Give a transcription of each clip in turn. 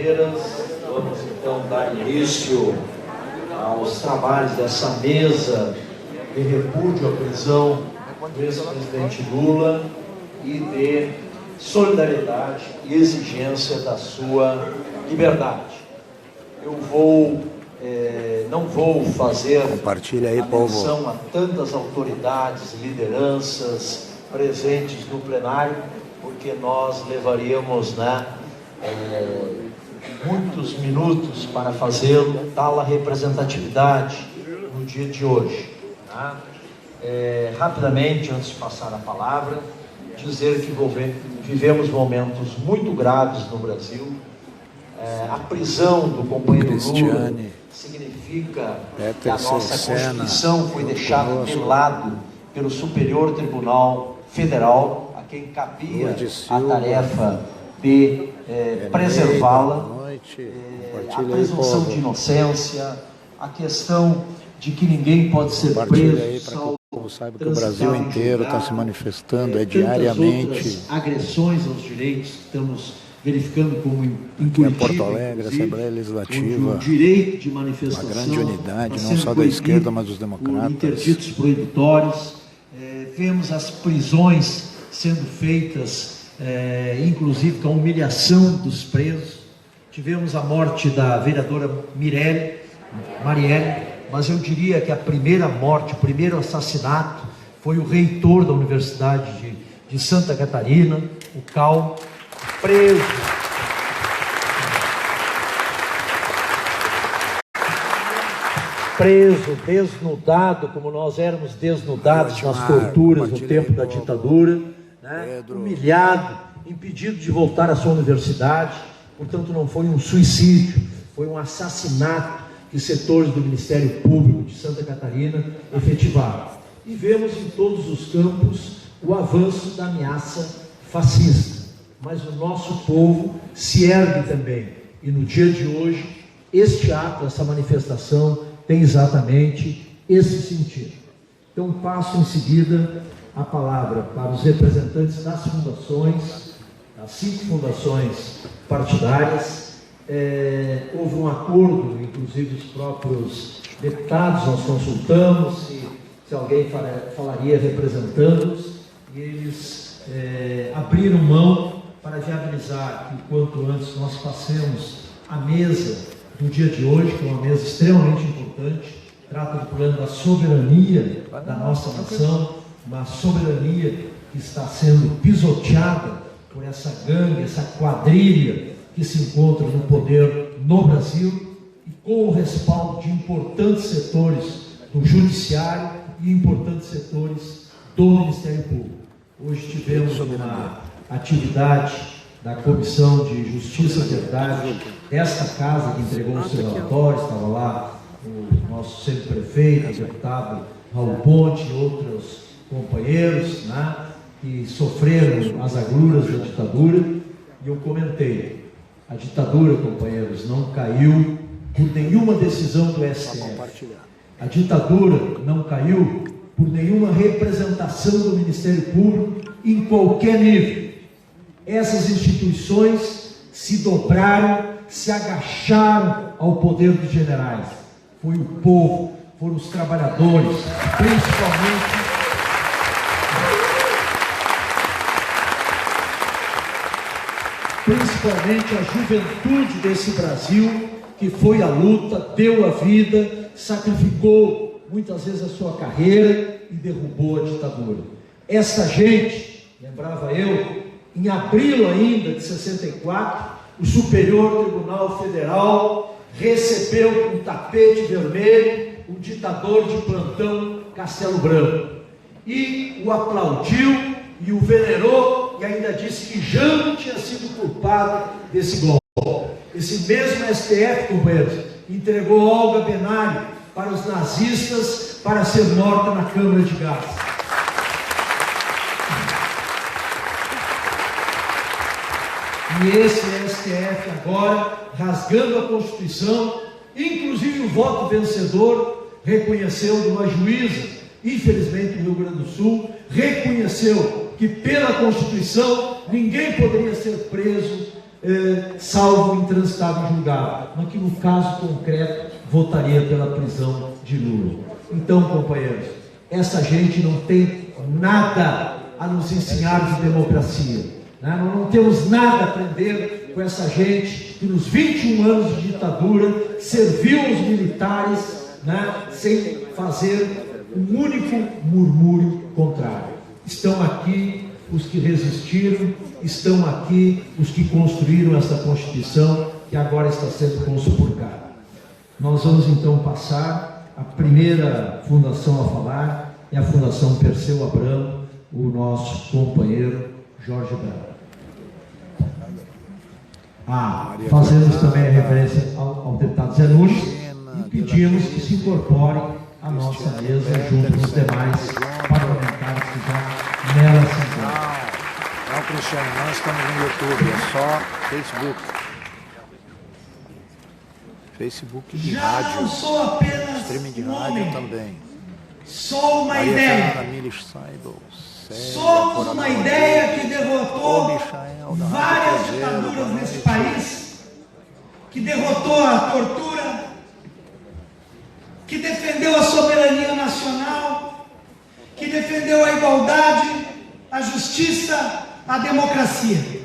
companheiras, vamos então dar início aos trabalhos dessa mesa de repúdio à prisão do ex-presidente Lula e de solidariedade e exigência da sua liberdade. Eu não vou fazer menção a tantas autoridades, lideranças presentes no plenário, porque nós levaríamos muitos minutos para fazê-lo, tal a representatividade no dia de hoje. Rapidamente, antes de passar a palavra, dizer que vivemos momentos muito graves no Brasil. A prisão do companheiro Lula significa que a nossa Constituição foi deixada de lado pelo Superior Tribunal Federal, a quem cabia a tarefa de preservá-la, a presunção de inocência, a questão de que ninguém pode ser preso. O povo saiba que o Brasil inteiro está se manifestando diariamente. Agressões aos direitos que estamos verificando como em Curitiba, Porto Alegre, Assembleia Legislativa, o direito de manifestação, uma grande unidade, não só da esquerda, mas dos democratas. Interditos proibitórios, vemos as prisões sendo feitas, inclusive com a humilhação dos presos. Tivemos a morte da vereadora Marielle, mas eu diria que a primeira morte, o primeiro assassinato, foi o reitor da Universidade de Santa Catarina, o Cal, preso, desnudado, como nós éramos desnudados nas torturas no tempo da ditadura, humilhado, impedido de voltar à sua universidade. Portanto, não foi um suicídio, foi um assassinato que setores do Ministério Público de Santa Catarina efetivaram. E vemos em todos os campos o avanço da ameaça fascista. Mas o nosso povo se ergue também. E no dia de hoje, este ato, essa manifestação, tem exatamente esse sentido. Então, passo em seguida a palavra para os representantes das fundações, das 5 fundações partidárias. Houve um acordo, inclusive os próprios deputados, nós consultamos se alguém falaria representando-os, e eles abriram mão para viabilizar que, quanto antes, nós passemos a mesa do dia de hoje, que é uma mesa extremamente importante. Trata do problema da soberania da nossa nação, uma soberania que está sendo pisoteada por essa gangue, essa quadrilha que se encontra no poder no Brasil, e com o respaldo de importantes setores do Judiciário e importantes setores do Ministério Público. Hoje tivemos uma atividade da Comissão de Justiça e Verdade desta casa, que entregou o seu relatório. Estava lá o nosso sempre prefeito, o deputado Raul Ponte e outros companheiros, que sofreram as agruras da ditadura. E eu comentei: a ditadura, companheiros, não caiu por nenhuma decisão do STF. A ditadura não caiu por nenhuma representação do Ministério Público em qualquer nível. Essas instituições se dobraram, se agacharam ao poder dos generais. Foi o povo, foram os trabalhadores, principalmente a juventude desse Brasil, que foi à luta, deu a vida, sacrificou muitas vezes a sua carreira e derrubou a ditadura. Essa gente, lembrava eu, em abril ainda de 64, o Superior Tribunal Federal recebeu com tapete vermelho o ditador de plantão Castelo Branco e o aplaudiu e o venerou, e ainda disse que Jango tinha sido culpado desse golpe. Esse mesmo STF, companheiros, entregou Olga Benário para os nazistas para ser morta na câmara de gás. E esse STF agora, rasgando a Constituição, inclusive o voto vencedor, reconheceu uma juíza, infelizmente no Rio Grande do Sul, reconheceu que pela Constituição ninguém poderia ser preso salvo intransitado em julgado, mas que no caso concreto votaria pela prisão de Lula. Então, companheiros, essa gente não tem nada a nos ensinar de democracia, né? Nós não temos nada a aprender com essa gente que nos 21 anos de ditadura serviu aos militares, né? Sem fazer um único murmúrio contrário. Estão aqui os que resistiram, estão aqui os que construíram essa Constituição que agora está sendo conspurcada. Nós vamos então passar, a primeira fundação a falar é a Fundação Perseu Abramo, o nosso companheiro Jorge Bravo. Fazemos também a referência ao deputado Zé Nunes e pedimos que se incorpore à nossa mesa junto com os demais parlamentares que já nela se encontram. Não, Cristiano, nós estamos no YouTube, é só Facebook. Facebook de já rádio. Não sou apenas streaming de um rádio homem. também. Sou uma Maria ideia. Fernanda Mires Seibel, Somos uma ideia que derrotou várias ditaduras nesse país, que derrotou a tortura, que defendeu a soberania nacional, que defendeu a igualdade, a justiça, a democracia.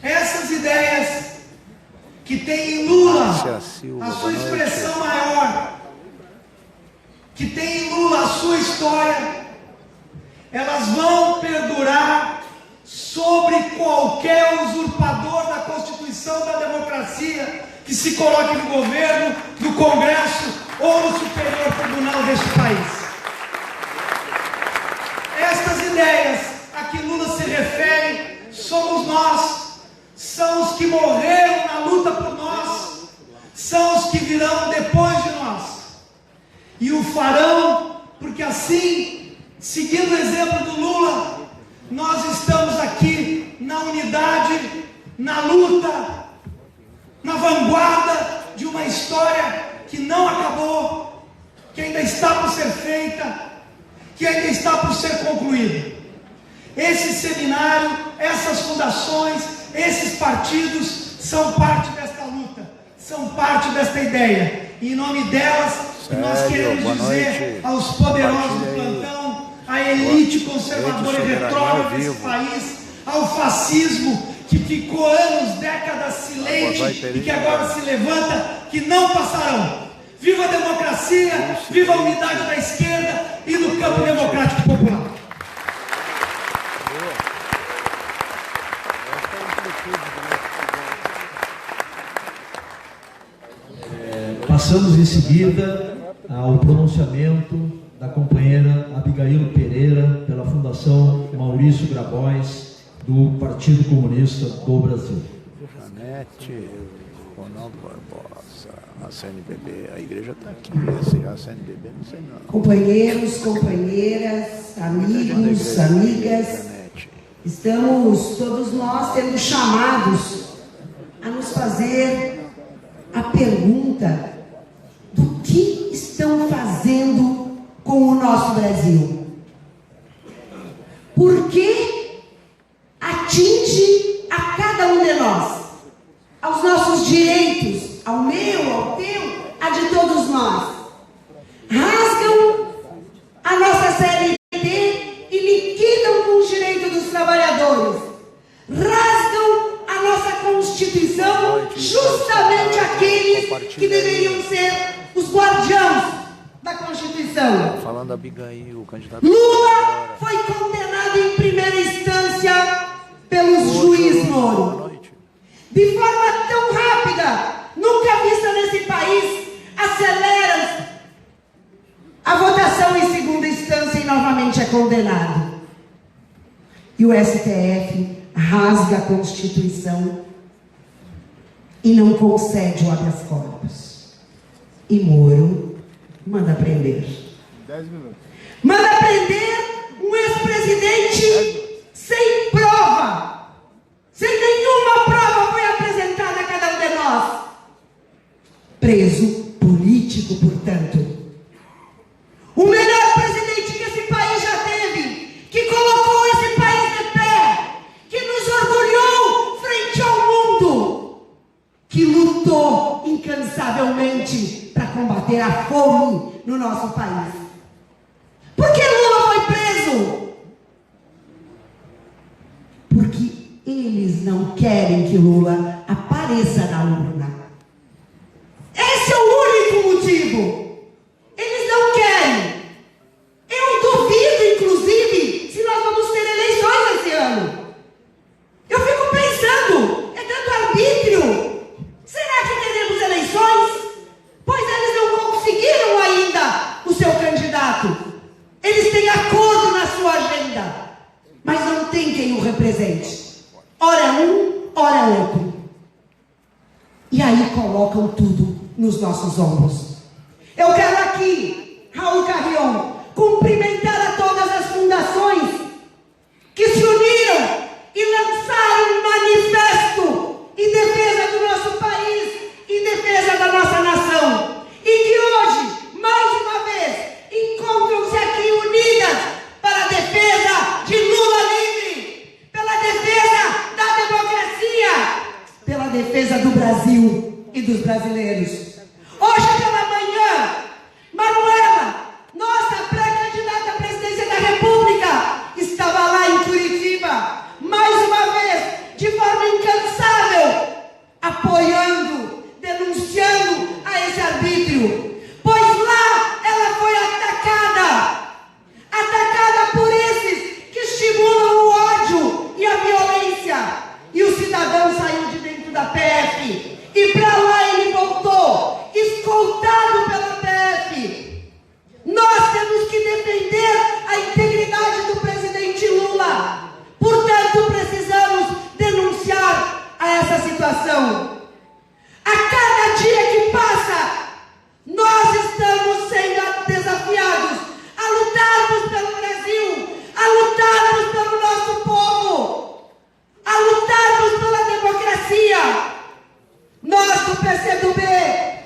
Essas ideias que tem em Lula a sua expressão maior, que tem em Lula a sua história, elas vão perdurar sobre qualquer usurpador da Constituição, da democracia, que se coloque no governo, no Congresso ou no Superior Tribunal deste país. Estas ideias a que Lula se refere somos nós, são os que morreram na luta por nós, são os que virão depois de nós. E o farão, porque assim, seguindo o exemplo do Lula, nós estamos aqui na unidade, na luta, na vanguarda de uma história que não acabou, que ainda está por ser feita, que ainda está por ser concluída. Esse seminário, essas fundações, esses partidos são parte desta luta, são parte desta ideia. E em nome delas, nós queremos dizer aos poderosos do plantão, à elite conservadora e retrógrada desse país, ao fascismo que ficou anos, décadas silente e que agora se levanta, que não passarão. Viva a democracia, viva a unidade da esquerda e do campo democrático popular. Passamos em seguida ao pronunciamento da companheira Abigail Pereira, pela Fundação Maurício Grabois, do Partido Comunista do Brasil. Janete, Ronaldo Barbosa, a CNBB, a igreja está aqui, a CNBB não sei não. Companheiros, companheiras, amigos, amigas, estamos todos nós sendo chamados a nos fazer a pergunta do que estão fazendo com o nosso Brasil. Por que atinge a cada um de nós, aos nossos direitos, ao meu, ao teu, a de todos nós. Rasgam a nossa CLT e liquidam com os direitos dos trabalhadores. Rasgam a nossa Constituição, justamente aqueles que deveriam ser os guardiãos da Constituição. Falando a Abigail, o candidato Lula foi condenado em primeira instância pelo juiz Moro. De forma tão rápida, nunca vista nesse país, acelera a votação em segunda instância e novamente é condenado. E o STF rasga a Constituição e não concede o habeas corpus. E Moro manda prender. 10 minutos. Manda prender um ex-presidente sem prova. Sem nenhuma prova foi apresentada a cada um de nós. Preso político, portanto. O melhor presidente que esse país já teve, que colocou esse país de pé, que nos orgulhou frente incansavelmente para combater a fome no nosso país. Por que Lula foi preso? Porque eles não querem que Lula apareça na urna. Esse é o único motivo. Eles não querem. Eu duvido, inclusive, se nós vamos ter eleições esse ano. Eu fico pensando, é tanto arbítrio. Será que teremos eleições? Pois eles não conseguiram ainda o seu candidato. Eles têm acordo na sua agenda, mas não tem quem o represente. Ora é um, ora é outro. E aí colocam tudo nos nossos ombros. Eu quero aqui, Raul Carrion, cumprimentar a todas as fundações que se uniram e lançaram um manifesto em defesa do nosso país, em defesa da nossa nação. E que hoje, mais uma vez, encontram-se aqui unidas para a defesa de Lula livre, pela defesa da democracia, pela defesa do Brasil e dos brasileiros. Hoje pela manhã, Manuela, nossa pré-candidata à presidência da República, estava lá em Curitiba, mais uma vez, de forma incansável, apoiando, denunciando a esse arbítrio. Pois lá ela foi atacada por esses que estimulam o ódio e a violência. E o cidadão saiu de dentro da PF. E para lá ele voltou, escoltado pela PF. Nós temos que defender a integridade do presidente Lula. Portanto, precisamos denunciar a essa situação. A cada dia que passa, nós estamos sendo desafiados a lutarmos pelo Brasil, a lutarmos pelo nosso povo, a lutarmos pela democracia. Nós do PCdoB,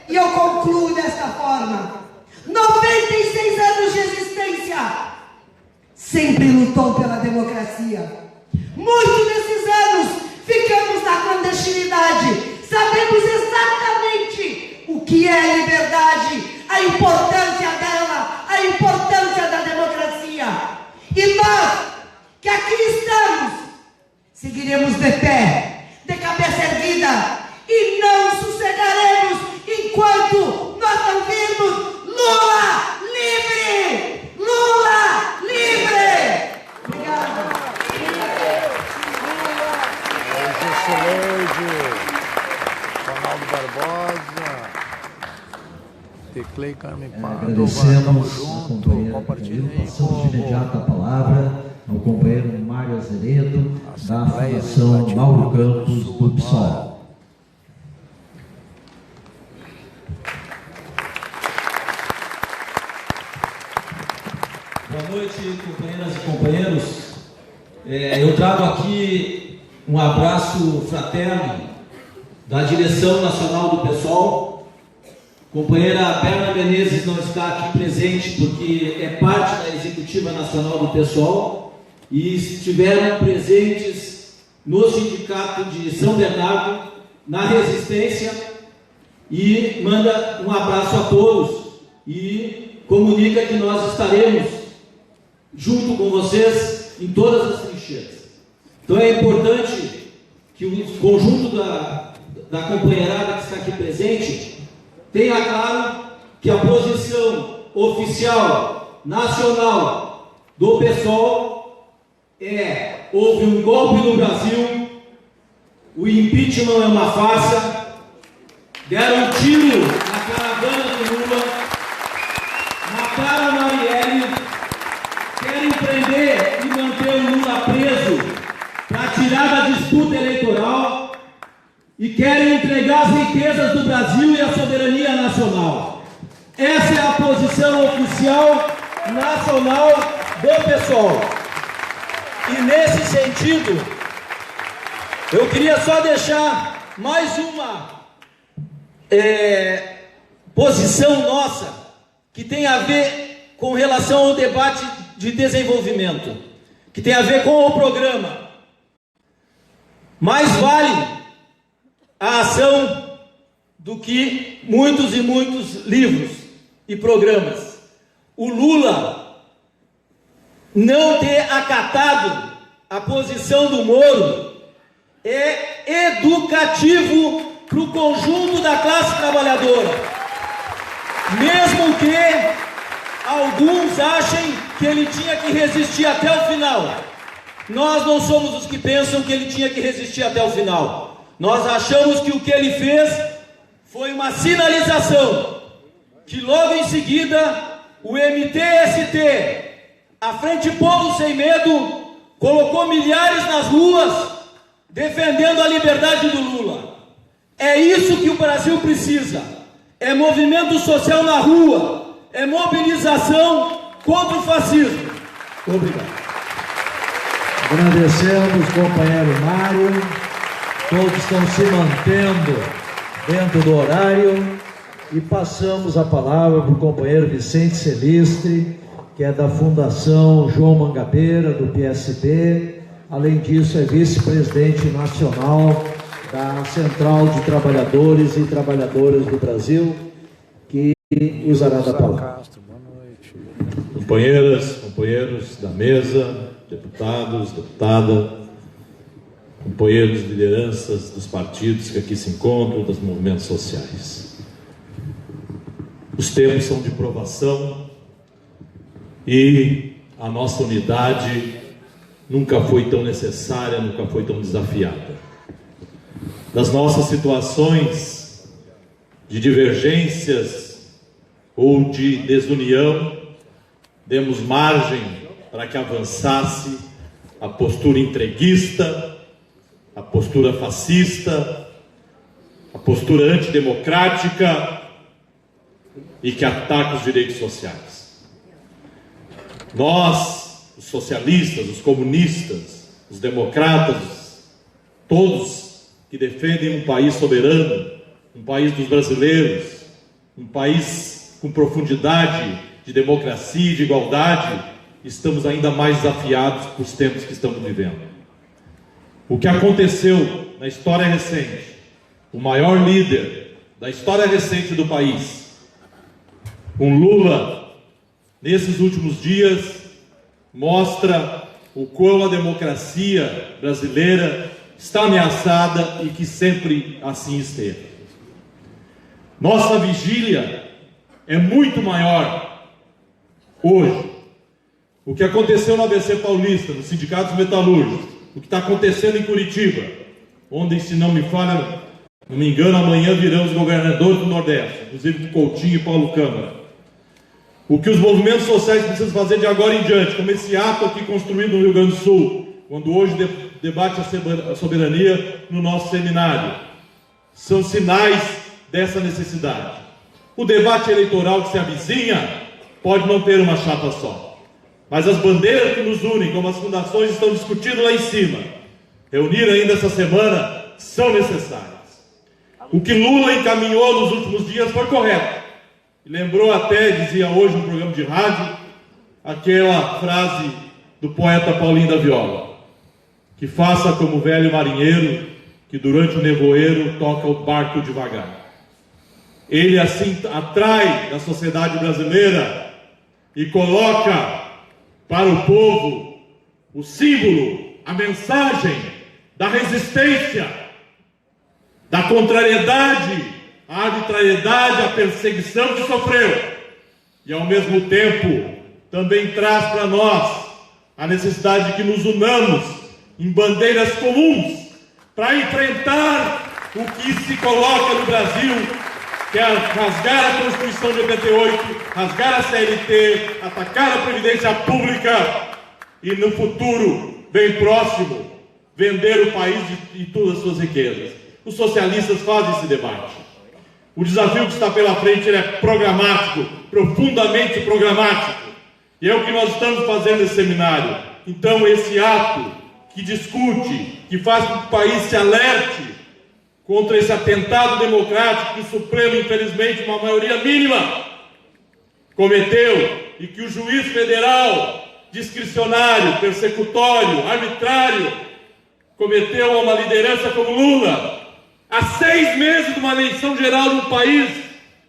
e eu concluo desta forma, 96 anos de existência, sempre lutou pela democracia. Muitos desses anos ficamos na clandestinidade, sabemos exatamente o que é liberdade, a importância dela, a importância da democracia. E nós, que aqui estamos, seguiremos de pé, de cabeça erguida, e não sossegaremos enquanto nós não virmos Lula livre! Lula livre! Obrigada. Ronaldo Barbosa, Teclei Carmen Padova, Agradecemos tamo a junto, companheira compartilhem Camilo. aí, Passamos de imediato a palavra ao companheiro Mário Azeredo, da Assembleia Fundação Legislativa Mauro do Rio Grande do Campos, Sul, do PSOL. Boa noite, companheiras e companheiros. Eu trago aqui um abraço fraterno da direção nacional do PSOL. Companheira Berna Menezes não está aqui presente porque é parte da executiva nacional do PSOL e estiveram presentes no sindicato de São Bernardo, na resistência, e manda um abraço a todos e comunica que nós estaremos junto com vocês em todas as trincheiras. Então é importante que o conjunto da companheirada que está aqui presente tenha claro que a posição oficial nacional do PSOL houve um golpe no Brasil, o impeachment é uma farsa, deram um tiro na caravana do Lula, mataram a Marielle, querem prender e manter o Lula preso para tirar da disputa eleitoral e querem entregar as riquezas do Brasil e a soberania nacional. Essa é a posição oficial nacional do PSOL. E nesse sentido, eu queria só deixar mais uma posição nossa que tem a ver com relação ao debate de desenvolvimento, que tem a ver com o programa. Mais vale a ação do que muitos e muitos livros e programas. O Lula não ter acatado a posição do Moro é educativo para o conjunto da classe trabalhadora, mesmo que alguns achem que ele tinha que resistir até o final. Nós não somos os que pensam que ele tinha que resistir até o final. Nós achamos que o que ele fez foi uma sinalização, que logo em seguida o MTST, a Frente Povo Sem Medo, colocou milhares nas ruas defendendo a liberdade do Lula. É isso que o Brasil precisa. É movimento social na rua, é mobilização contra o fascismo. Obrigado. Agradecemos, companheiro Mário. Todos estão se mantendo dentro do horário. E passamos a palavra para o companheiro Vicente Celistre, que é da Fundação João Mangabeira, do PSB. Além disso, é vice-presidente nacional da Central de Trabalhadores e Trabalhadoras do Brasil, que usará da palavra. Companheiras, companheiros da mesa, deputados, deputada, companheiros de lideranças dos partidos que aqui se encontram, dos movimentos sociais. Os tempos são de provação e a nossa unidade nunca foi tão necessária, nunca foi tão desafiada. Das nossas situações de divergências ou de desunião, demos margem para que avançasse a postura entreguista, a postura fascista, a postura antidemocrática e que ataca os direitos sociais. Nós, os socialistas, os comunistas, os democratas, todos que defendem um país soberano, um país dos brasileiros, um país com profundidade de democracia e de igualdade, estamos ainda mais desafiados por os tempos que estamos vivendo. O que aconteceu na história recente, o maior líder da história recente do país, com Lula, nesses últimos dias, mostra o quão a democracia brasileira está ameaçada e que sempre assim esteve. Nossa vigília é muito maior hoje. O que aconteceu no ABC Paulista, nos sindicatos metalúrgicos, o que está acontecendo em Curitiba, onde, se não me falha, não me engano, amanhã virão os governadores do Nordeste, inclusive com Coutinho e Paulo Câmara. O que os movimentos sociais precisam fazer de agora em diante, como esse ato aqui construído no Rio Grande do Sul, quando hoje debate a soberania no nosso seminário, são sinais dessa necessidade. O debate eleitoral que se avizinha pode não ter uma chapa só, mas as bandeiras que nos unem, como as fundações estão discutindo lá em cima, reunir ainda essa semana, são necessárias. O que Lula encaminhou nos últimos dias foi correto. Lembrou até, dizia hoje no programa de rádio, aquela frase do poeta Paulinho da Viola: que faça como o velho marinheiro, que durante o nevoeiro toca o barco devagar. Ele assim atrai da sociedade brasileira e coloca para o povo o símbolo, a mensagem da resistência, da contrariedade, a arbitrariedade, a perseguição que sofreu, e ao mesmo tempo também traz para nós a necessidade de que nos unamos em bandeiras comuns para enfrentar o que se coloca no Brasil, que é rasgar a Constituição de 88, rasgar a CLT, atacar a Previdência Pública e no futuro, bem próximo, vender o país e todas as suas riquezas. Os socialistas fazem esse debate. O desafio que está pela frente é programático, profundamente programático. E é o que nós estamos fazendo nesse seminário. Então, esse ato que discute, que faz com que o país se alerte contra esse atentado democrático que o Supremo, infelizmente, uma maioria mínima, cometeu, e que o juiz federal, discricionário, persecutório, arbitrário, cometeu a uma liderança como Lula, Há 6 meses de uma eleição geral no país,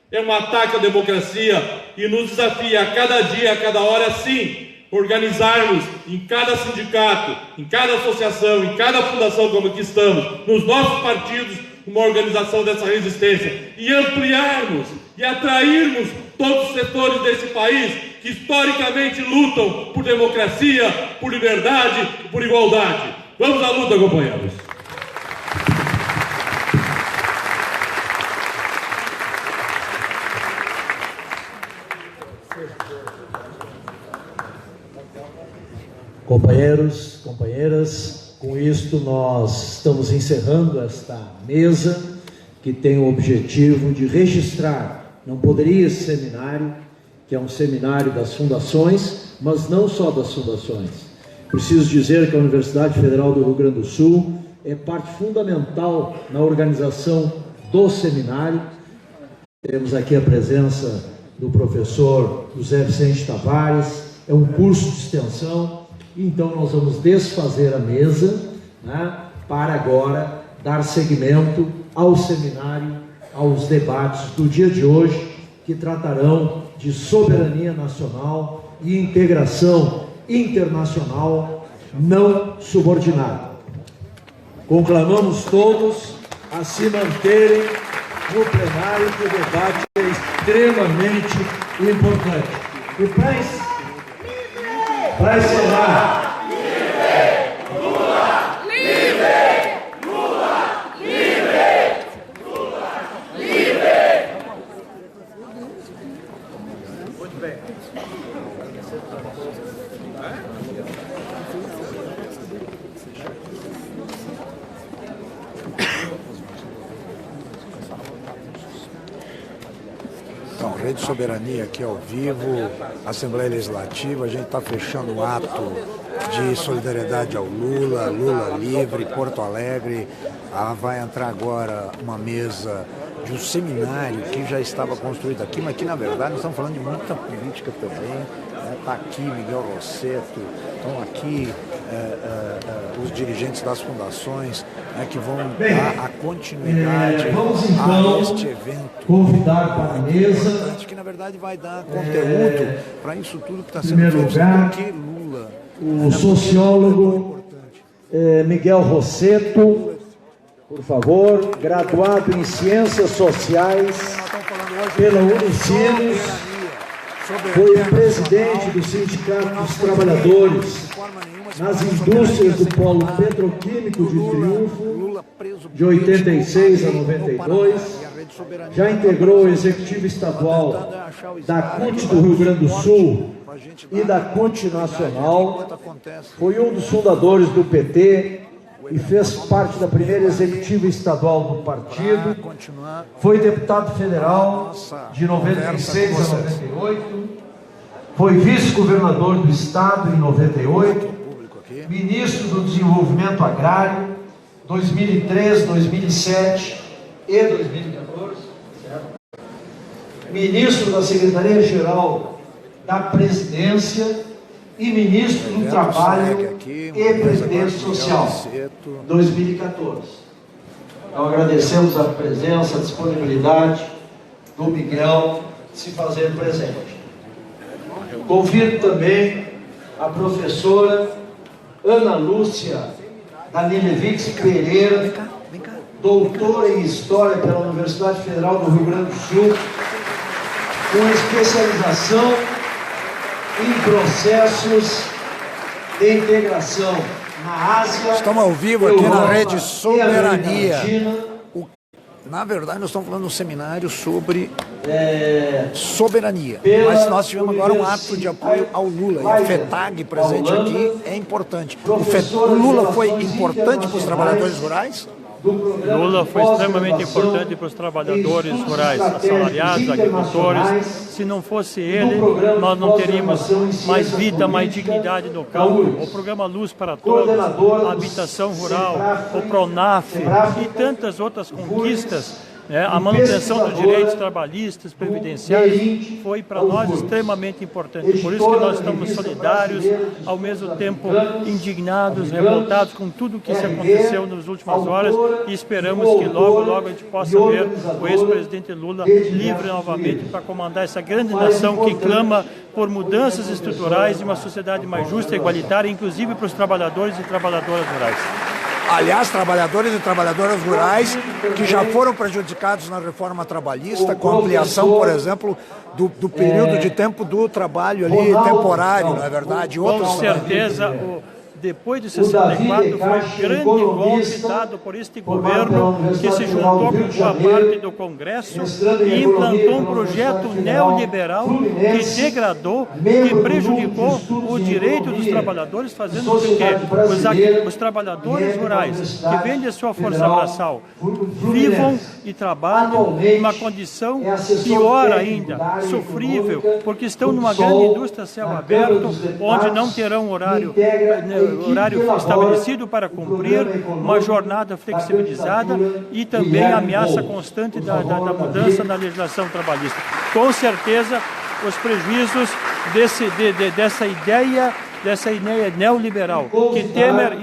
é um ataque à democracia e nos desafia a cada dia, a cada hora, sim, organizarmos em cada sindicato, em cada associação, em cada fundação como aqui estamos, nos nossos partidos, uma organização dessa resistência e ampliarmos e atrairmos todos os setores desse país que historicamente lutam por democracia, por liberdade e por igualdade. Vamos à luta, companheiros! Companheiros, companheiras, com isto nós estamos encerrando esta mesa que tem o objetivo de registrar, não poderia esse seminário, que é um seminário das fundações, mas não só das fundações. Preciso dizer que a Universidade Federal do Rio Grande do Sul é parte fundamental na organização do seminário. Temos aqui a presença do professor José Vicente Tavares, é um curso de extensão. Então nós vamos desfazer a mesa, né, para agora dar seguimento ao seminário, aos debates do dia de hoje, que tratarão de soberania nacional e integração internacional não subordinada. Conclamamos todos a se manterem no plenário, que o debate é extremamente importante. E para encerrar, Então, Rede Soberania aqui ao vivo, Assembleia Legislativa, a gente está fechando um ato de solidariedade ao Lula, Lula livre, Porto Alegre. Vai entrar agora uma mesa de um seminário que já estava construído aqui, mas que na verdade nós estamos falando de muita política também. Está aqui Miguel Rosseto, estão aqui os dirigentes das fundações, que vão dar a continuidade vamos então a este evento. Convidar para a mesa, Que na verdade vai dar conteúdo para isso tudo que está sendo primeiro feito. lugar, Porque Lula, o sociólogo Miguel Rosseto, por favor, graduado em Ciências Sociais pela Unicinos, foi foi presidente do Sindicato dos Trabalhadores nas indústrias do Polo Petroquímico de Triunfo, de 86 a 92, já integrou o Executivo Estadual da CUT do Rio Grande do Sul e da CUT Nacional, foi um dos fundadores do PT e fez parte da primeira executiva estadual do partido, foi deputado federal de 96 a 98, foi vice-governador do estado em 98, ministro do Desenvolvimento Agrário, 2003, 2007 e 2014, certo? Ministro da Secretaria-Geral da Presidência e ministro do Trabalho e Previdência Social, 2014. Então agradecemos a presença, a disponibilidade do Miguel de se fazer presente. Convido também a professora Ana Lúcia Danilevich Pereira, doutora em História pela Universidade Federal do Rio Grande do Sul, com especialização em processos de integração na Ásia. Estamos ao vivo aqui na Rede Soberania. Na verdade, nós estamos falando de um seminário sobre soberania. Mas nós tivemos agora um ato de apoio ao Lula. E a FETAG presente aqui é importante. O Lula foi importante para os trabalhadores rurais? Lula foi extremamente importante para os trabalhadores rurais, assalariados, agricultores. Se não fosse ele, nós não teríamos mais vida, mais dignidade no campo. O programa Luz para Todos, a habitação rural, o PRONAF e tantas outras conquistas A manutenção dos direitos trabalhistas, previdenciários, foi para nós extremamente importante. Por isso que nós estamos solidários, ao mesmo tempo indignados, revoltados com tudo o que se aconteceu nas últimas horas e esperamos que logo, logo a gente possa ver o ex-presidente Lula livre novamente para comandar essa grande nação que clama por mudanças estruturais e uma sociedade mais justa e igualitária, inclusive para os trabalhadores e trabalhadoras rurais. Aliás, trabalhadores e trabalhadoras rurais que já foram prejudicados na reforma trabalhista, com a ampliação, por exemplo, do período de tempo do trabalho ali temporário, não é verdade? Com certeza, depois de 64, foi um grande golpe dado por este governo que se juntou com a parte do Congresso e implantou um projeto neoliberal que degradou, que prejudicou o direito dos trabalhadores, fazendo com que os trabalhadores rurais que vendem sua força braçal vivam e trabalham em uma condição pior ainda, sofrível, porque estão numa grande indústria a céu aberto, onde não terão horário estabelecido para cumprir, uma jornada flexibilizada e também a ameaça constante da mudança na legislação trabalhista. Com certeza, os prejuízos dessa ideia neoliberal que Temer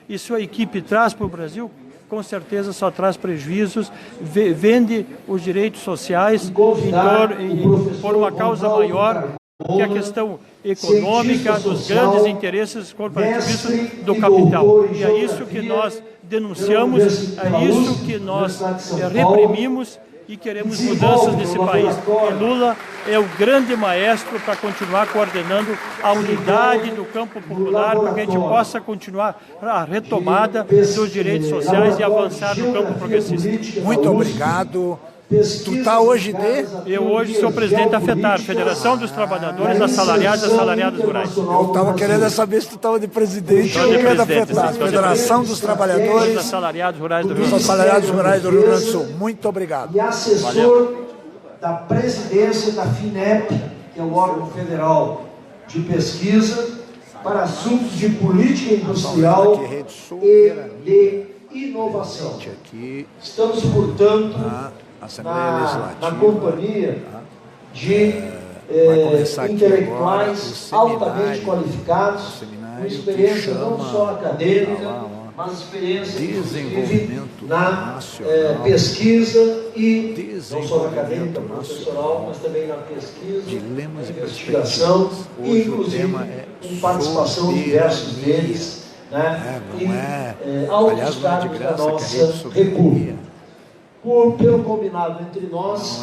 e sua equipe traz para o Brasil, com certeza só traz prejuízos, vende os direitos sociais por uma causa maior, que é a questão econômica, dos grandes interesses corporativistas do capital. E é isso que nós denunciamos, é isso que nós reprimimos e queremos mudanças nesse país. E Lula é o grande maestro para continuar coordenando a unidade do campo popular, para que a gente possa continuar a retomada dos direitos sociais e avançar no campo progressista. Muito obrigado. Tu está hoje Eu hoje sou presidente da FETAR, Federação dos Trabalhadores Assalariados e Assalariadas Rurais. Eu estava querendo saber se tu estava de presidente ou da FETAR, Federação dos Trabalhadores Assalariados Rurais do Rio Grande do Sul. Muito obrigado. E assessor da presidência da FINEP, que é o órgão federal de pesquisa para assuntos de política industrial e de inovação. Estamos, portanto, na companhia de intelectuais altamente qualificados, com experiência não só acadêmica, mas experiência na pesquisa e não só na acadêmica professoral, mas também na pesquisa, na investigação, e inclusive com participação de diversos deles em altos cargos da nossa república. Pelo combinado entre nós,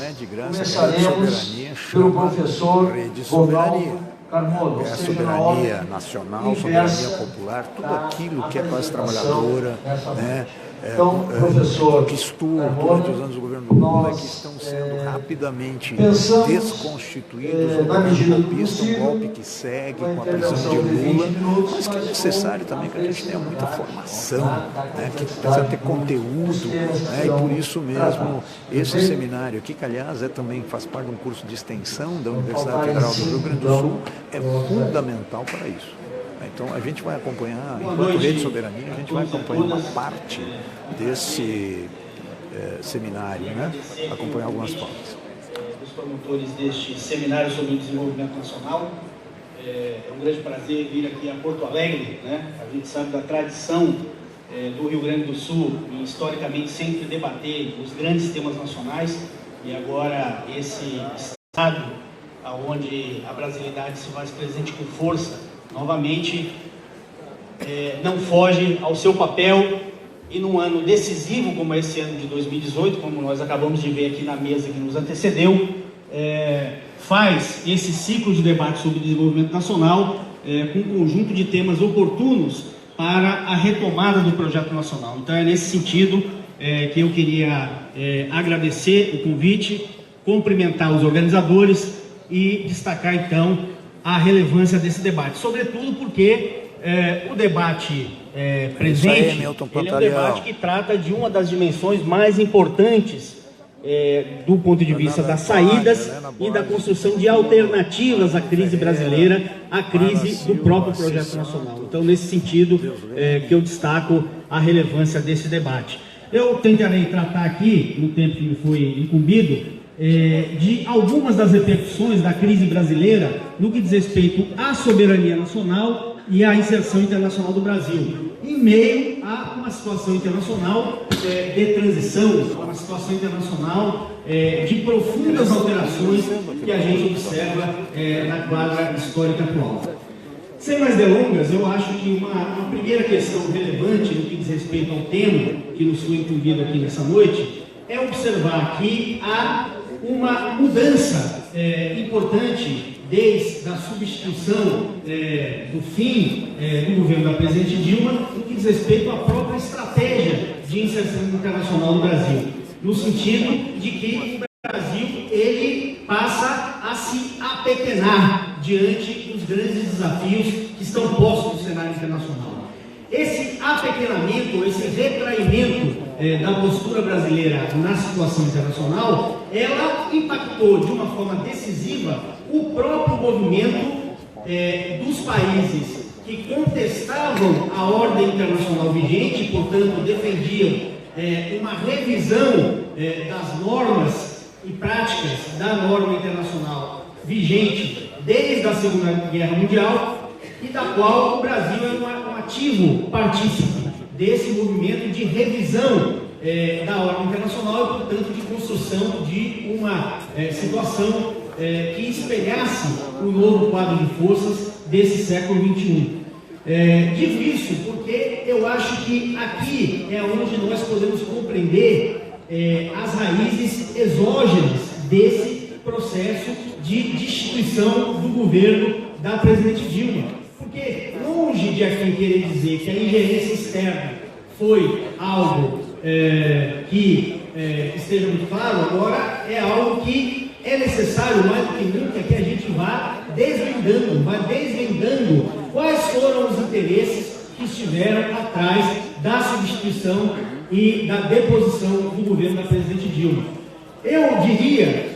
começaremos pelo professor Ronaldo Carmona, a soberania nacional, soberania popular, tudo aquilo que é classe trabalhadora, então, professor, que estuda durante os anos do governo Lula, que estão sendo rapidamente desconstituídos, na medida do um golpe que segue com a prisão de Lula, mas que é necessário também que a gente tenha muita formação, que precisa ter conteúdo, e por isso mesmo esse seminário aqui, que aliás também faz parte de um curso de extensão da Universidade Federal do Rio Grande do Sul, é fundamental para isso. Então a gente vai acompanhar, enquanto Rede Soberania, a gente vai acompanhar uma parte desse seminário, acompanhar algumas partes. Os promotores deste seminário sobre o desenvolvimento nacional, é um grande prazer vir aqui a Porto Alegre, A gente sabe da tradição do Rio Grande do Sul, e historicamente sempre debater os grandes temas nacionais, e agora esse estado onde a brasilidade se faz presente com força, novamente, não foge ao seu papel, e num ano decisivo como esse ano de 2018, como nós acabamos de ver aqui na mesa que nos antecedeu, faz esse ciclo de debate sobre desenvolvimento nacional com um conjunto de temas oportunos para a retomada do projeto nacional. Então é nesse sentido que eu queria agradecer o convite, cumprimentar os organizadores e destacar então a relevância desse debate, sobretudo porque o debate presente ele é um debate que trata de uma das dimensões mais importantes do ponto de vista das saídas e da construção de alternativas à crise brasileira, à crise do próprio projeto nacional. Então, nesse sentido que eu destaco a relevância desse debate. Eu tentarei tratar aqui, no tempo que me foi incumbido, de algumas das repercussões da crise brasileira no que diz respeito à soberania nacional e à inserção internacional do Brasil, em meio a uma situação internacional de transição, uma situação internacional de profundas alterações que a gente observa na quadra histórica atual. Sem mais delongas, eu acho que uma primeira questão relevante no que diz respeito ao tema que nos foi incumbido aqui nessa noite é observar que há uma mudança importante desde a substituição do fim do governo da presidente Dilma no que diz respeito à própria estratégia de inserção internacional do Brasil, no sentido de que o Brasil ele passa a se apequenar diante dos grandes desafios que estão postos no cenário internacional. Esse apequenamento, esse retraimento da postura brasileira na situação internacional, ela impactou de uma forma decisiva o próprio movimento dos países que contestavam a ordem internacional vigente, portanto defendiam uma revisão das normas e práticas da norma internacional vigente desde a Segunda Guerra Mundial e da qual o Brasil é um ativo partícipe desse movimento de revisão da ordem internacional e, portanto, de construção de uma situação que espelhasse o novo quadro de forças desse século XXI. Digo isso porque eu acho que aqui é onde nós podemos compreender as raízes exógenas desse processo de destituição do governo da presidente Dilma. Porque, longe de aqui querer dizer que a ingerência externa foi algo que esteja muito claro, agora é algo que é necessário, mais do que nunca, que a gente vá desvendando quais foram os interesses que estiveram atrás da substituição e da deposição do governo da presidente Dilma. Eu diria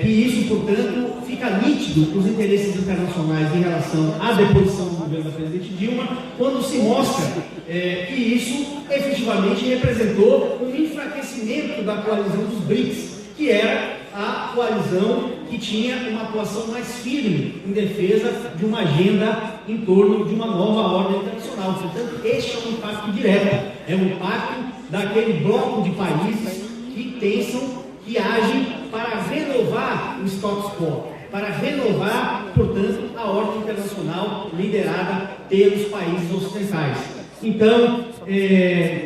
que isso, portanto, fica nítido os interesses internacionais em relação à deposição do governo da presidente Dilma, quando se mostra que isso efetivamente representou um enfraquecimento da coalizão dos BRICS, que era a coalizão que tinha uma atuação mais firme em defesa de uma agenda em torno de uma nova ordem internacional. Portanto, este é um impacto direto, é um impacto daquele bloco de países que pensam, que agem para renovar o status quo, para renovar, portanto, a ordem internacional liderada pelos países ocidentais. Então,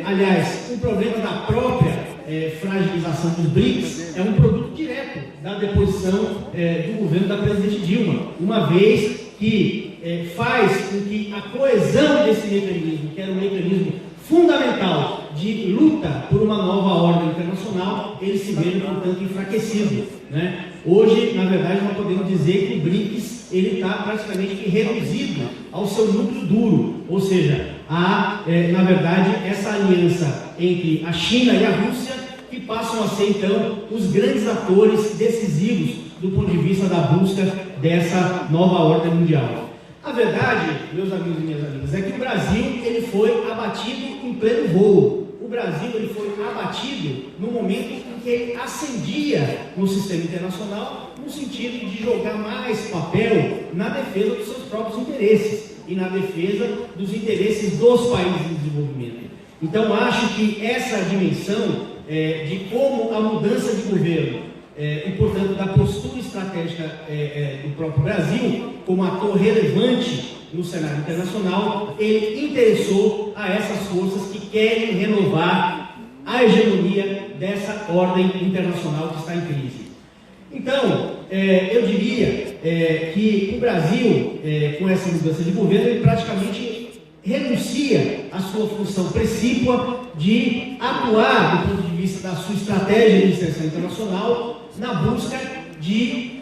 aliás, o problema da própria fragilização dos BRICS é um produto direto da deposição do governo da presidente Dilma, uma vez que faz com que a coesão desse mecanismo, que era um mecanismo fundamental de luta por uma nova ordem internacional, ele se veja, portanto, enfraquecido, né? Hoje, na verdade, nós podemos dizer que o BRICS ele está praticamente reduzido ao seu núcleo duro, ou seja, há, na verdade, essa aliança entre a China e a Rússia, que passam a ser, então, os grandes atores decisivos do ponto de vista da busca dessa nova ordem mundial. A verdade, meus amigos e minhas amigas, é que o Brasil ele foi abatido em pleno voo. O Brasil ele foi abatido no momento em que ele ascendia no sistema internacional, no sentido de jogar mais papel na defesa dos seus próprios interesses e na defesa dos interesses dos países em desenvolvimento. Então, acho que essa dimensão de como a mudança de governo e, portanto, da postura estratégica do próprio Brasil, como ator relevante no cenário internacional, ele interessou a essas forças que querem renovar a hegemonia dessa ordem internacional que está em crise. Então, eu diria que o Brasil, com essa mudança de governo, ele praticamente renuncia à sua função precípua de atuar, do ponto de vista da sua estratégia de inserção internacional, na busca de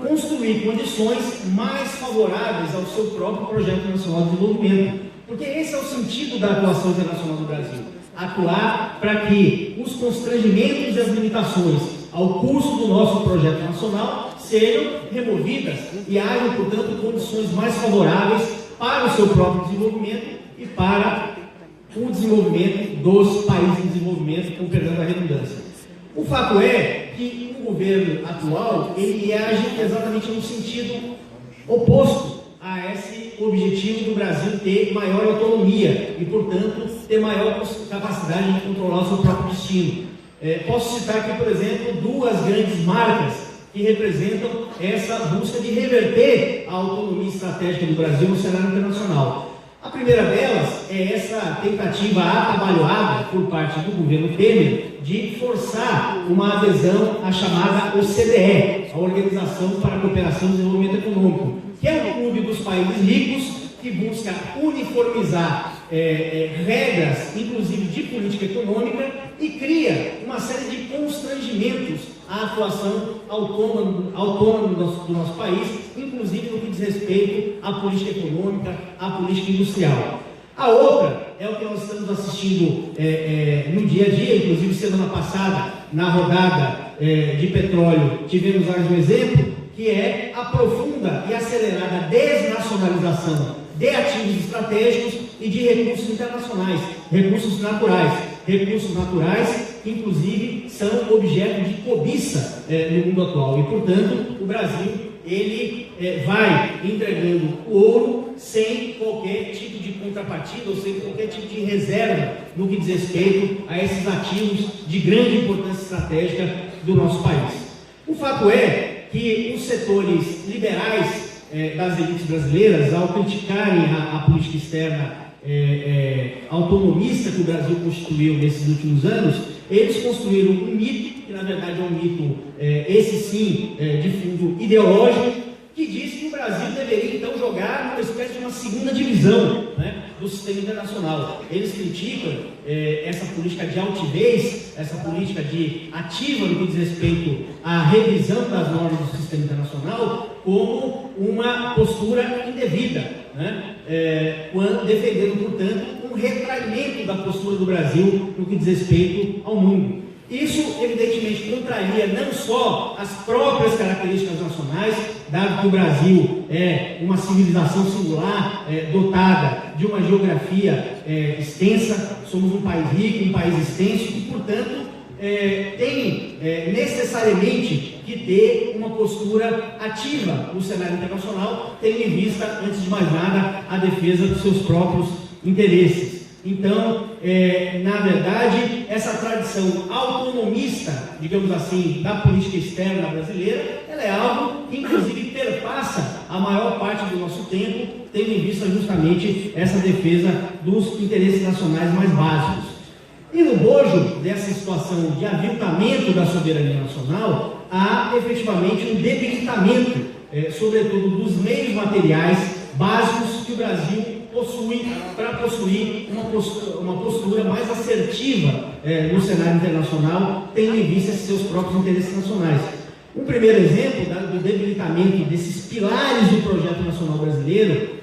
construir condições mais favoráveis ao seu próprio projeto nacional de desenvolvimento. Porque esse é o sentido da atuação internacional do Brasil. Atuar para que os constrangimentos e as limitações ao curso do nosso projeto nacional sejam removidas e hajam, portanto, condições mais favoráveis para o seu próprio desenvolvimento e para o desenvolvimento dos países em desenvolvimento, com perdão da redundância. O fato é que o governo atual, ele age exatamente no sentido oposto a esse objetivo do Brasil ter maior autonomia e, portanto, ter maior capacidade de controlar o seu próprio destino. Posso citar aqui, por exemplo, duas grandes marcas que representam essa busca de reverter a autonomia estratégica do Brasil no cenário internacional. A primeira delas é essa tentativa atabalhoada por parte do governo Temer de forçar uma adesão à chamada OCDE, a Organização para a Cooperação e Desenvolvimento Econômico, que é um clube dos países ricos que busca uniformizar regras, inclusive de política econômica, e cria uma série de constrangimentos à atuação autônoma do nosso país, inclusive no que diz respeito à política econômica, à política industrial. A outra é o que nós estamos assistindo no dia a dia, inclusive semana passada, na rodada de petróleo, tivemos mais um exemplo, que é a profunda e acelerada desnacionalização de ativos estratégicos e de recursos internacionais, recursos naturais que inclusive são objeto de cobiça no mundo atual. E, portanto, o Brasil, ele vai entregando o ouro sem qualquer tipo de contrapartida ou sem qualquer tipo de reserva no que diz respeito a esses ativos de grande importância estratégica do nosso país. O fato é que os setores liberais das elites brasileiras, ao criticarem a política externa autonomista que o Brasil constituiu nesses últimos anos, eles construíram um mito, que na verdade é um mito, esse sim, de fundo ideológico, que diz que o Brasil deveria então jogar numa espécie de uma segunda divisão, né, do sistema internacional. Eles criticam essa política de altivez, essa política de ativa no que diz respeito à revisão das normas do sistema internacional, como uma postura indevida, né, defendendo, portanto, um retraimento da postura do Brasil no que diz respeito ao mundo. Isso, evidentemente, contraria não só as próprias características nacionais, dado que o Brasil é uma civilização singular, dotada de uma geografia extensa, somos um país rico, um país extenso, e, portanto, tem necessariamente que ter uma postura ativa no cenário internacional, tendo em vista, antes de mais nada, a defesa dos seus próprios interesses. Então, na verdade, essa tradição autonomista, digamos assim, da política externa brasileira, ela é algo que, inclusive, perpassa a maior parte do nosso tempo, tendo em vista justamente essa defesa dos interesses nacionais mais básicos. E no bojo dessa situação de aviltamento da soberania nacional, há efetivamente um debilitamento, sobretudo dos meios materiais básicos que o Brasil possui para possuir uma postura mais assertiva no cenário internacional, tendo em vista seus próprios interesses nacionais. Um primeiro exemplo do debilitamento desses pilares do projeto nacional brasileiro